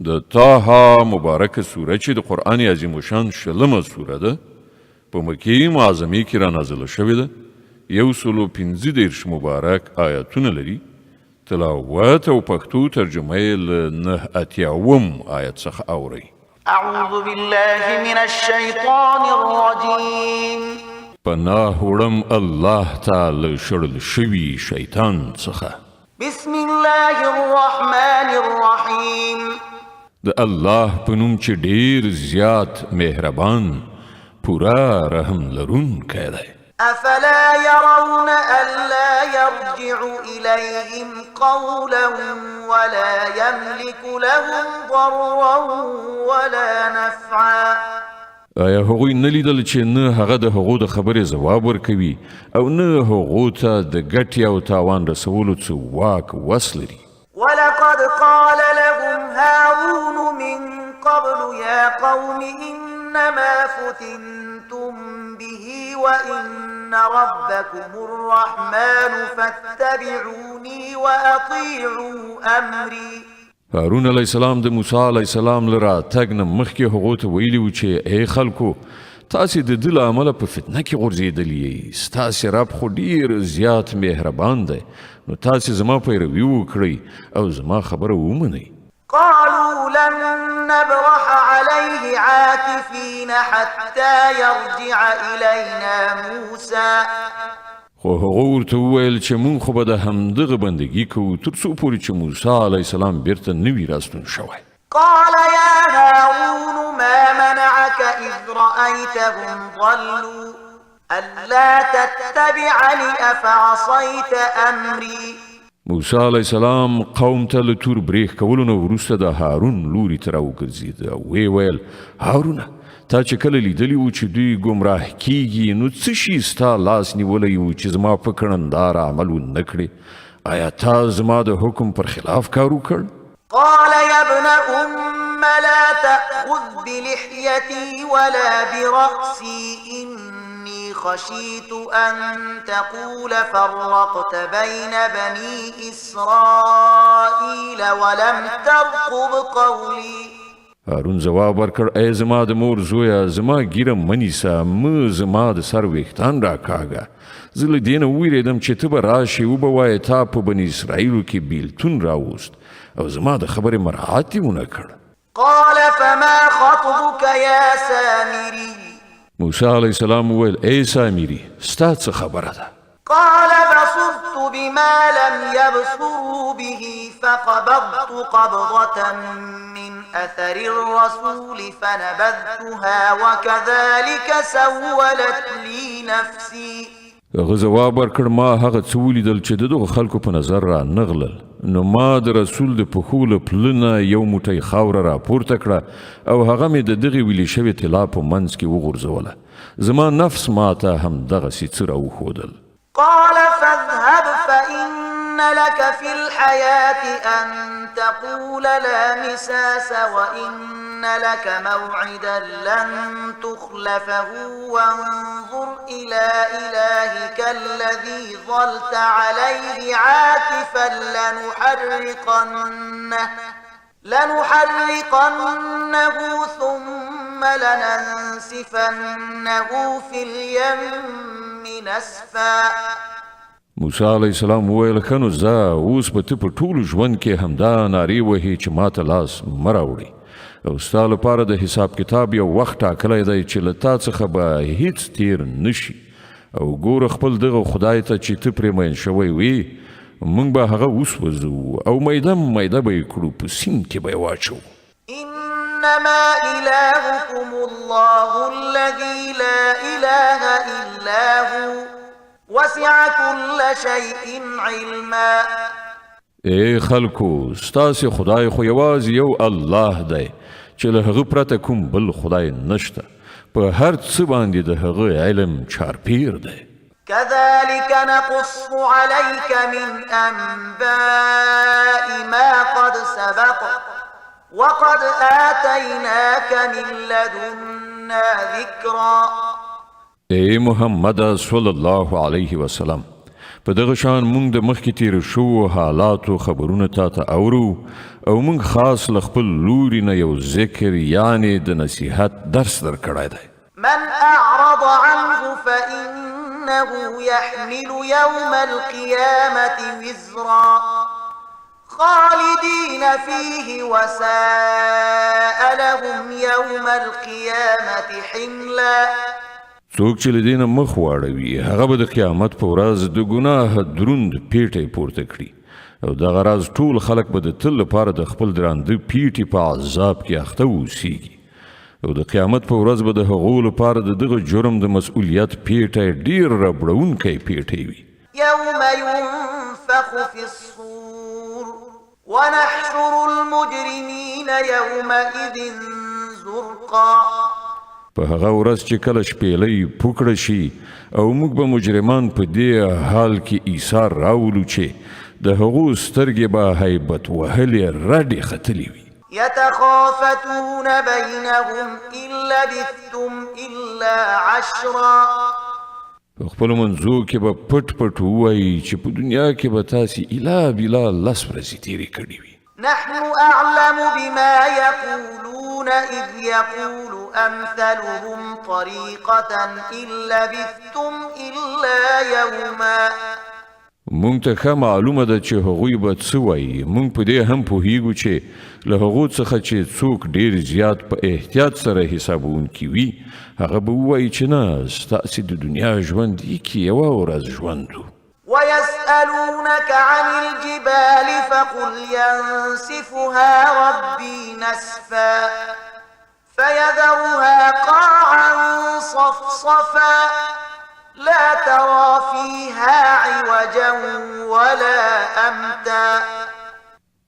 د طه مبارکه سوره چې د قرآن عظیم شان شلمه سوره ده په مکې معظمې کې را نازله شوې ده 115 مبارک آیاتونه لري تلاوت او پښتو ترجمه یې له 89 آیت څخه اورئ أعوذ بالله من الشيطان الرجيم پناه وړم الله تعالی شړل شوي شیطان څخه بسم الله الرحمن الرحيم د الله په نوم چې ډیر زیات مهربان پورا رحم لرونکی دی أفلا يرون ألا يرجع إليهم قولا ولا يملك لهم ضرا ولا نفعا آیا هغوی نه لیدل چې نه هغه د هغو د خبرې ځواب ورکوي او نه هغو ته د ګټې او تاوان رسولو څه واک وس لري ولقد قال لهم هارون من قبل يا قوم إنما فتنتم به وإن ربكم الرحمن فاتبعوني وأطيعوا أمري هارون علیه السلام د موسی علیه السلام لره تګ نه مخکې هغو ته ویلي و چې ای خلکو تاسې د ده له امله په فتنه کې غورځېدلي یئ ستاسې رب خو ډېر زیات مهربان دی نو تاسې زما پیروي وکړئ او زما خبره ومنئ قالوا لن نبرح عليه عاكفين حتى يرجع إلينا موسى خو هغه ورته وویل چې مونږ خو به د همدغه بندګي کوو تر څو پورې چې موسی علیه السلام بیرته نه وي راستون شوی قال يا هارون ما منعك إذ رأيتهم ضلوا ألا تتبعني أفعصيت أمري موسی علیه السلام قوم ته له تور بریښ کولو نه وروسته د هارون لوري ته راوګرځېد او ویې ویل هارونه تا چې کله لیدلی و چې دوی ګمراه کیږي نو څه شي ستا لاس نیولی و چې زما په کړنداره عمل ونه کړې آیا تا زما د حکم پر خلاف کار وکړ قال يا ابن أم لا تأخذ بلحيتي ولا برأسي إني خشيت أن تقول فرقت بين بني إسرائيل ولم ترقب قولي هارون جواب ورکړ ای زما د مور زویه زما ګیره منیسه مه زما د سر ویښتان راکاږه زه له دې نه وویرېدم چې ته به راشې وبه وایې تا په بني اسرائیلو کې بیلتون راوست او زما د خبرې مراعات یې ونه کړ قال فما خطبك يا سامري موسی علیه السلام وویل ای سامري ستا څه خبره ده قال بصرت بما لم يبصروا به فقبضت قبضة من أثر الرسول فنبذتها وكذلك سولت لي نفسي هغه جواب ورکړ ما هغه څه ولیدل چې د دغو خلکو په نظر را نغلل نو ما د رسول د پښو له پله نه یو موټی خاوره راپورته کړه او هغه مې د دغې ویلې شوې طلا په منځ کې وغورځوله زما نفس ما ته همدغسې څه راوښودل قال فاذهب فإن لك في الحياة أن تقول لا مساس وإن لك موعدا لن تخلفه وانظر إلى إلهك الذي ظلت عليه عاكفا لنحرقنه ثم لننسفنه في اليم نسفا موسی علیه السلام وویل ښه نو ځه اوس به ته په ټول ژوند کې همدا نارې وهې چې ما ته لاس مه راوړې او ستا لپاره د حساب کتاب یو وخت ټاکلی دی چې له تا څخه به هیڅ تیر نشي او ګوره خپل دغه خدای ته چې ته پرې مین شوی وې موږ به هغه وسوځو او میده میده به یې کړو په سیند کې به یې واچوو إنما إلهكم الله الذي لا إله إلا هو وسع كل شيء علما ای خلکو ستاسې خدای خو یوازې یو الله دی چې له هغه پرته کوم بل خدای نشته په هر څه باندې د هغه علم چارپیر دی كذلك نقص عليك من أنباء ما قد سبق وقد آتيناك من لدنا ذكرا ای محمد صلی الله علیه وسلم په دغه شان موږ د مخکې تیر شو حالاتو خبرونه تاته اورو او موږ خاص له خپل لوري نه یو ذکر یعنی د نصیحت درس درکړی دی. من أعرض عنه فإنه يحمل يوم القيامة وزرا خالدين فيه وساء لهم يوم القيامة حملا. څوک چې له دې نه مخ واړوي هغه به د قیامت په ورځ د ګناه دروند پیټی پورته کړي او دغه راز ټول خلک به د تل لپاره د خپل درانده پیټي په عذاب کې اخته اوسیږي او د قیامت په ورځ به د هغو لپاره د دغه جرم د مسؤلیت پیټی ډیر ربړونکی پیټی وي. يوم ينفخ في الصور ونحشر المجرمين يومئذ زرقا. په هغه ورځ چې کله شپېلۍ پوکړه شي او موږ به مجرمان په دې حال کې ایثار راولو چې د هغو سترګې به هیبت وهلې رډې ختلې وي. يتخافتون بينهم إن لبثتم إلا عشرا. په خپلو منځو کې به پټ پټ ووایي چې په دنیا کې به تاسې الا بلا لس ورځې تېرې کړې وي. نحن أعلم بما يقولون إذ يقول أمثلهم طريقة إن لبثتم إلا يوما. مونږ ته ښه معلومه ده چې هغوی به څه وایي. مونږ په دې هم پوهیږو چې له هغو څخه چې څوک ډیر زیات په احتیاط سره حسابونکي وي هغه به ووایي چې نه ستاسې د دنیا ژوند کې یوه ورځ ژوند و. ويسألونك عن الجبال فقل ينسفها ربي نسفا فيذرها قاعا صفصفا لا ترى فيها عوجا ولا أمتا.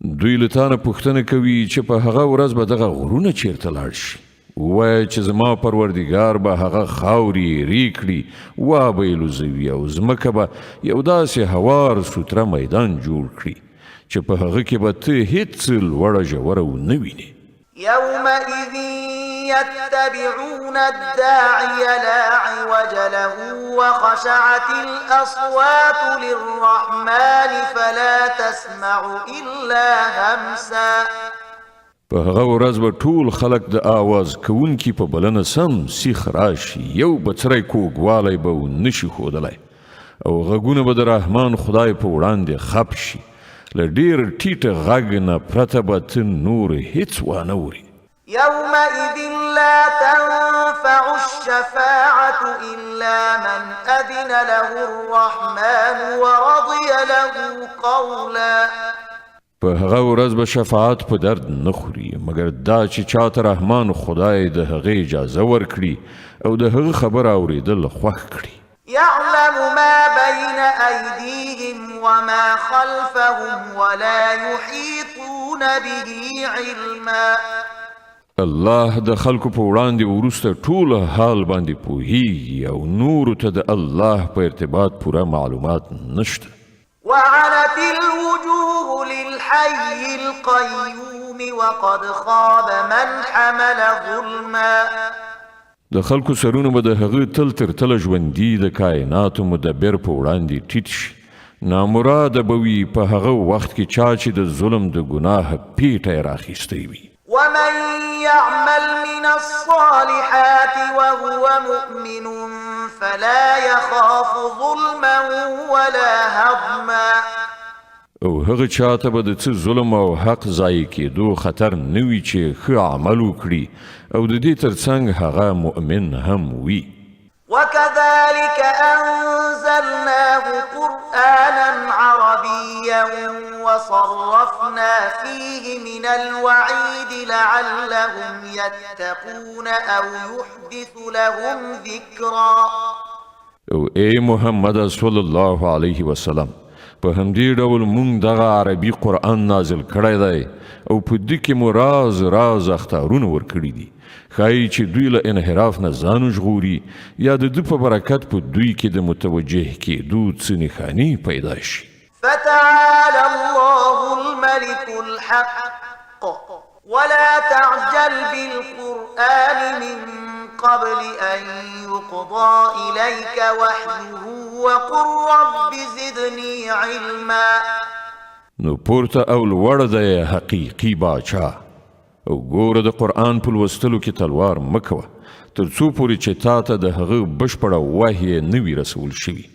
دوی له تانه پوښتنه کوي چې په هغه ورځ به دغه غرونه چیرته لاړ شي. ووایه چې زما پروردګار به هغه خاورې ری کړي وابه یې لوځوي او ځمکه به یو داسې هوار سوتره میدان جوړ کړي چې په هغه کې به ته هیڅ لوړه ژوره ونه وینې. يومئذ يتبعون الداعي لا عوج له وخشعت الأصوات للرحمن فلا تسمع إلا همسا. په هغه ورځ به ټول خلک د آواز کوونکي په بلنه سم سیخ راشي یو بڅری کوږوالی به ونشي ښودلی او غږونه به د رحمان خدای په وړاندې خپ شي. له ډېر ټیټه غږ نه پرته به ته نور هیڅ وانه وري. يومئذ لا تنفع الشفاعة إلا من أذن له الرحمن ورضي له قولا. په هغه ورځ به شفاعت په درد نه خوري مګر دا چې چاته رحمان خدای د هغې اجازه ورکړي او د هغه خبره اورېدل خوښ کړي. يعلم ما بين أيديهم وما خلفهم ولا يحيطون به علما. الله د خلکو په وړاندې وروسته ټول حال باندې پوهیږي او نورو ته د الله په ارتباط پوره معلومات نشته. وعنت الوجوه للحي القيوم وقد خاب من حمل ظلما. د خلکو سرونه به د هغه تل تر تله ژوندي د کائناتو مدبر په وړاندې ټیټ شي. نامراده به وي په هغه وخت کې چا چې د ظلم د ګناه پیټی راخیستی وي. ومن يعمل من الصالحات وهو مؤمن فلا يخاف ظلما ولا هضما. او هغه چاته به د څه ظلم او حق ضایع کېدو خطر نه وي چې ښه عمل وکړي او د دې ترڅنګ هغه مؤمن هم وي. وكذلك أنزلناه قرآنا عربيا وصرفنا فيه من الوعيد لعلهم يتقون أو يحدث لهم ذكرا. او اے محمد صلی الله علیه وسلم په همدې ډول مونږ دغه عربي قرآن نازل کړی دی او په دې کې مو راز اخطارونه ورکړي دي ښایي چې دوی له انحراف نه ځان وژغوري یا د ده په برکت په دوی کې د متوجه کېدو څه نښانې پیدا شي. فتعالى الله الملك الحق ولا تعجل بالقرآن من قبل أن يقضى إليك وحيه وقل رب زدني علما. نو پورته او لوړ دی حقیقي باچا او ګوره د قرآن په لوستلو کې تلوار مه کوه تر څو پورې چې تا ته د هغه بشپړه وحی نه وي رسول شوي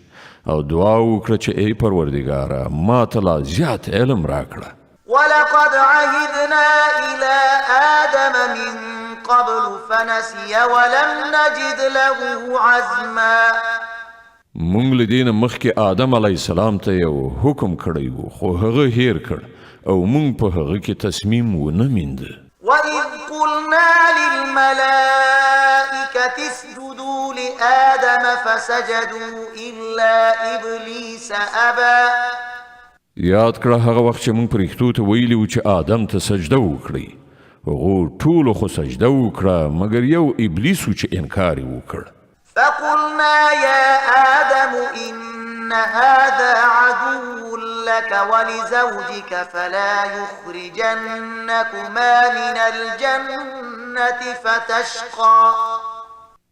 او دعا وکړه چې ای پروردګاره ما ته لا زیات علم راکړه. ولقد عهدنا إلى آدم من قبل فنسي ولم نجد له عزما. مونږ له دې نه مخکې آدم علیه السلام ته یو حکم کړی و خو هغه هیر کړ او مونږ په هغه کې تصمیم ونه مینده. وإذ قلنا للملائكة اسجدوا لآدم فسجدوا إلا إبليس أبى. یاد کړه هغه وخت چې مونږ پرښتو ته ویلي و چې آدم ته سجده وکړي هغو ټولو خو سجده وکړه مګر یو ابلیس و چې انکار یې وکړ. فقلنا يا آدم إن هذا عدو لك ولزوجك فلا يخرجنكما من الجنة فتشقى.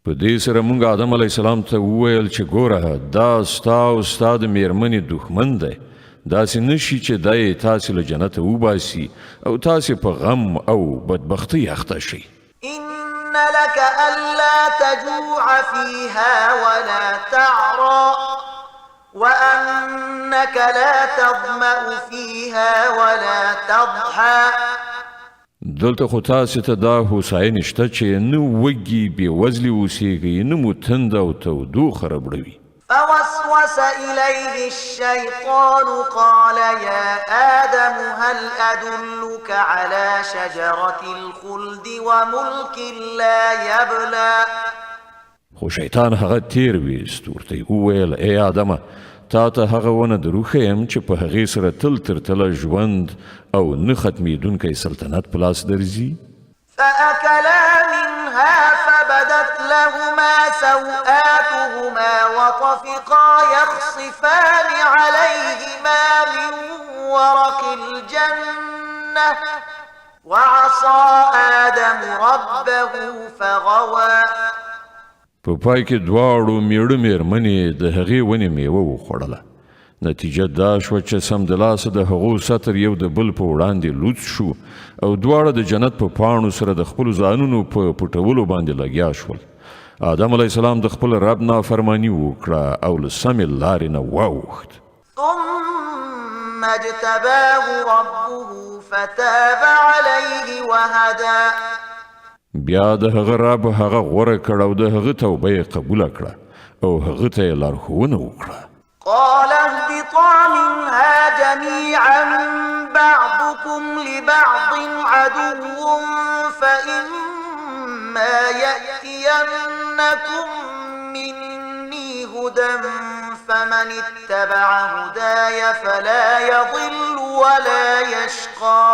په دې سره مونږ آدم علیه السلام ته وویل چې ګوره دا ستا او ستا د میرمنې دښمن دی داسې نشي چې دا یې تاسې له جنته وباسي او تاسې په غم او بدبختۍ اخته شئ. إن لك ألا تجوع فيها ولا تعرى وأنك لا تظمأ فيها ولا تضحى. دلته خو تاسې ته دا هوساینه شته چې نه وږي بېوزلي اوسېږئ نه مو تنده او تودوخه ربړوي. فوسوس إليه الشيطان قال يا آدم هل أدلك على شجرة الخلد وملك لا يبلى. خو شیطان هغه تیر ویست ورته وویل ای آدمه تا ته هغه ونه دروښیم چې په هغې سره تل تر تله ژوند او نه ختمېدونکی سلطنت په لاس درځي. فأكلا منها فبدت لهما سوآتهما وطفقا يخصفان عليهما من ورق الجنة وعصى آدم ربه فغوى. په پای کې دواړو میړه میرمنې د هغې ونې میوه وخوړله. نتیجه دا شوه چې سمدلاسه د هغو سطر یو د بل په وړاندې لوڅ شو او دواړه د جنت په پاڼو سره د خپلو ځانونو په پټولو باندې لګیا شول. آدم علیه السلام د خپل رب نافرماني وکړه او له سمې لارې نه واوښت. ثم اجتباه ربه فتاب عليه وهدى. بیا د هغه رب هغه غوره کړ او د هغه توبه یې قبوله کړه او هغه ته یې لارښوونه وکړه. قال اهبطا منها جميعا بعضكم لبعض عدو فإما يأتينكم مني هدى فمن اتبع هداي فلا يضل ولا يشقى.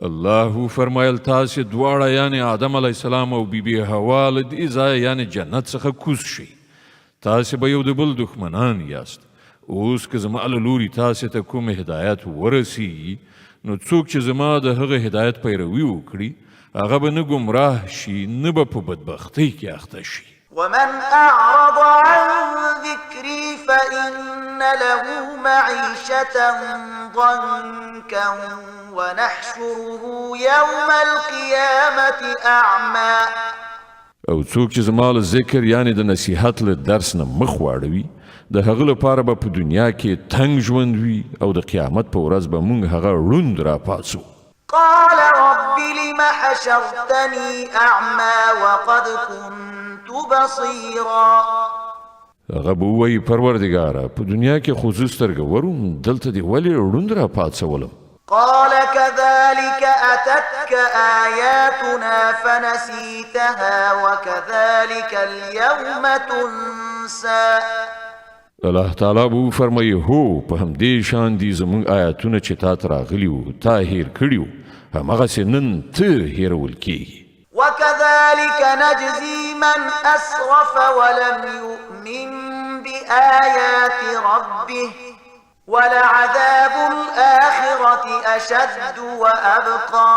الله فرمایل تاسې دواړه یعنی آدم علیه السلام او بیبي حوا له دې ځایه یعنی جنت څخه کوز شئ. تاسې به یو د بل دښمنان یاست. اوس که زما له لوري تاسې ته کوم هدایت ورسیږي نو څوک چې زما د هغه هدایت پیروي وکړي هغه به نه ګمراه شي نه به په بدبختۍ کې اخته شي. ومن أعرض عن ذكري فإن له معيشة ضنكا ونحشره يوم القيامة أعمى. او څوک چې زما له ذکر یعنی د نصیحت له درس نه مخ واړوي د هغه لپاره به په دنیا کې تنګ ژوند وي او د قیامت په ورځ به موږ هغه ړوند راپاڅو. قال رب لم حشرتني أعمى وقد كنت بصيرا. هغه به ووایي پروردګاره په دنیا کې خو زه سترګور وم دلته دې ولې ړوند راپاڅولم. قال كذلك أتتك آياتنا فنسيتها وكذلك اليوم تنسى. الله تعالی به فرمایي هو په همدې شان دي زموږ آیاتونه چې تا ته راغلي وو تا هیر کړي وو هماغسې نن ته هیرول کېږي. وكذلك نجزي من أسرف ولم يؤمن بآيات ربه ولعذاب الآخرة أشد وأبقى.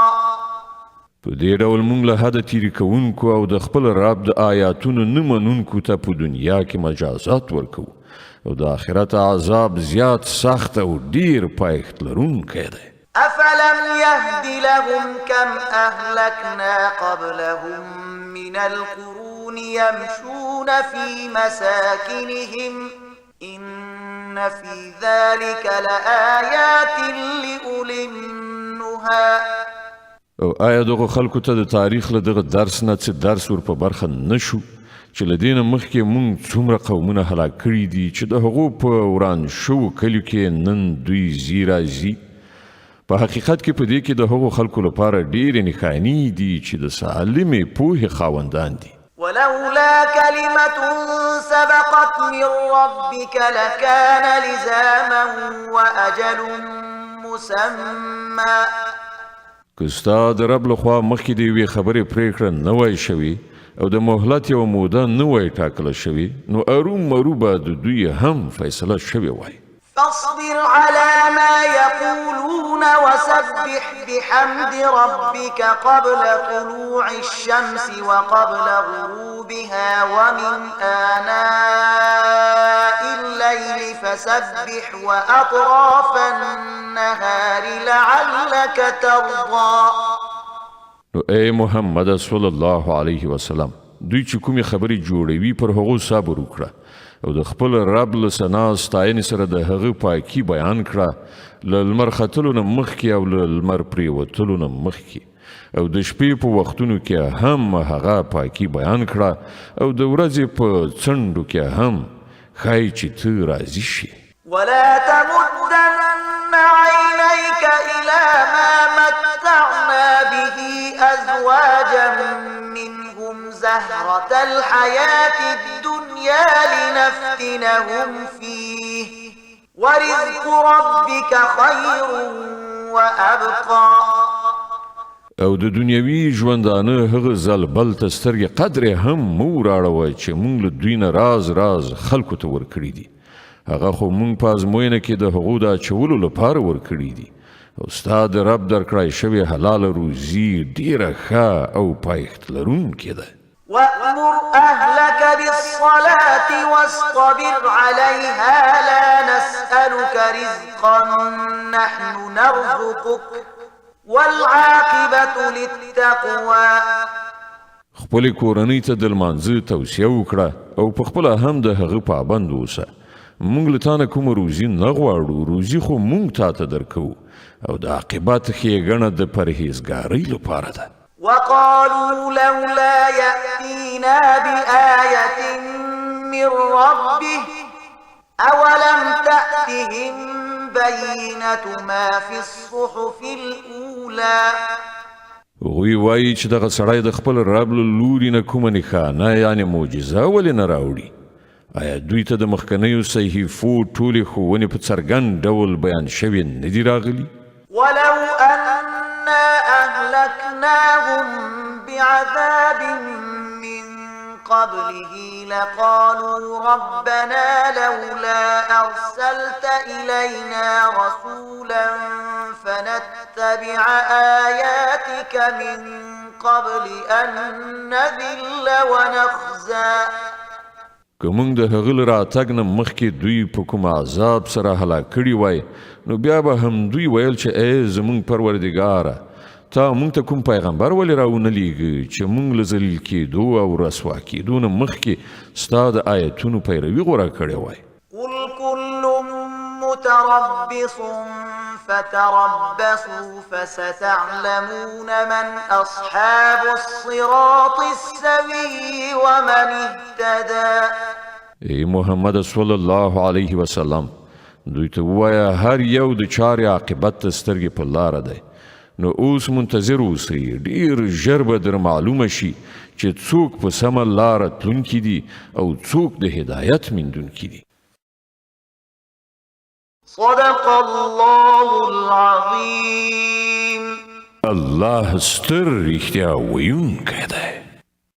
په دې ډول موږ له حده تیري کوونکو او د خپل رب د آیاتونو نه منونکو ته په دنیا کې مجازات ورکوو او د آخرت عذاب زیات سخت او ډیر پایښت لرونکی دی. أفلم يهد لهم كم أهلكنا قبلهم من القرون يمشون في مساكنهم إن في ذلك لآيات لأولي النهى. او آیا دغه خلکو ته د تاریخ له دغه درس نه څه درس ور په برخه نشو چې له دې نه مخکې موږ څومره قومونه هلاک کړي دي چې د هغو په وران شوو کلیو کې نن دوی ځي راځي. په حقیقت کې په دې کې د هغو خلکو لپاره ډېرې نښانې دي چې د سالمې پوهې خاوندان دي. ولولا كلمة سبقت من ربك لكان لزاما وأجل مسمى. که ستا د رب لخوا مخکې د یوې خبرې پرېکړه نه وای شوې او د مهلت یوه موده نه وای ټاکله شوې نو ارومرو به د دوی هم فیصله شوې وای. فاصبر على ما يقولون وسبح بحمد ربك قبل طلوع الشمس وقبل غروبها ومن آناء الليل فسبح وأطراف النهار لعلك ترضى. نو اے محمد صلی الله علیه وسلم دوی چې کومې خبرې جوړوي پر هغو صبر وکړه او د خپل رب له ثنا ستاینې سره د هغه پاکي بیان کړه له لمر ختلو نه مخکې او له لمر پرېوتلو نه مخکې او د شپې په وختونو کې هم هغه پاکي بیان کړه او د ورځې په څنډو کې هم ښایي چې ته راضي شي. ولا تمدن عينيك إلى ما متعنا به أزواجا منهم زهرة الحياة الدنيا لنفتنهم فيه ورزق ربك خير وأبقى. او د دنیوي ژوندانه هغه زلبل ته سترګې قدرې هم مو راړوئ چې موږ له دوی نه راز خلکو ته ورکړي دي. هغه خو موږ په ازموینه کې د هغو د اچولو لپاره ورکړي دي او ستا د رب درکړی شوې حلاله روزي ډیره ښه او پایښت لرونکې ده. وأمر أهلك بالصلاة واصطبر عليها لا نسألك رزقا نحن نرزقك والعاقبة للتقوى. خپلې کورنۍ ته د لمانځه توصیه وکړه او په خپله هم د هغه پابند اوسه. موږ له تا نه کومه روزي نه غواړو، روزي خو موږ تا ته درکوو او د عاقبت ښېګڼه د پرهیزګارۍ لپاره ده. وقالوا لولا يأتينا بآية من ربه أولم تأتهم بينة ما في الصحف الأولى. هغوی وایي چې دغه سړی د خپل رب له لوري نه کومه نښانه یعنې معجزه ولې نه راوړي؟ آیا دوی ته د مخکنیو صحیفو ټولې ښوونې په څرګند ډول بیان شوې نه دي راغلي؟ ولو أنا أهلكناهم بعذاب من قبله لقالوا ربنا لولا أرسلت إلينا رسولا فنتبع آياتك من قبل أن نذل ونخزى. که موږ د هغه له راتګ نه مخکې دوی په کوم عذاب سره هلاک کړي وای نو بیا به هم دوی ویل چې ای زموږ پروردګاره تا موږ ته کوم پیغمبر ولې راونه لیږه چې موږ له ذلیل کېدو او رسوا کېدو نه مخکې ستا د آیتونو پیروي غوره کړې وای. قل كل متربص فتربصوا فستعلمون من أصحاب الصراط السوي ومن اهتدى. ای محمد صلی الله علیه وسلم دوی ته ووایه هر یو د چارې عاقبت ته سترګې په لاره دی نو اوس منتظر اوسئ ډیر ژر به در معلومه شي چې څوک په سمه لاره تلونکي دي او څوک د هدایت موندونکي دي. صدق الله العظيم. الله ستر رښتیا ویونکی دی.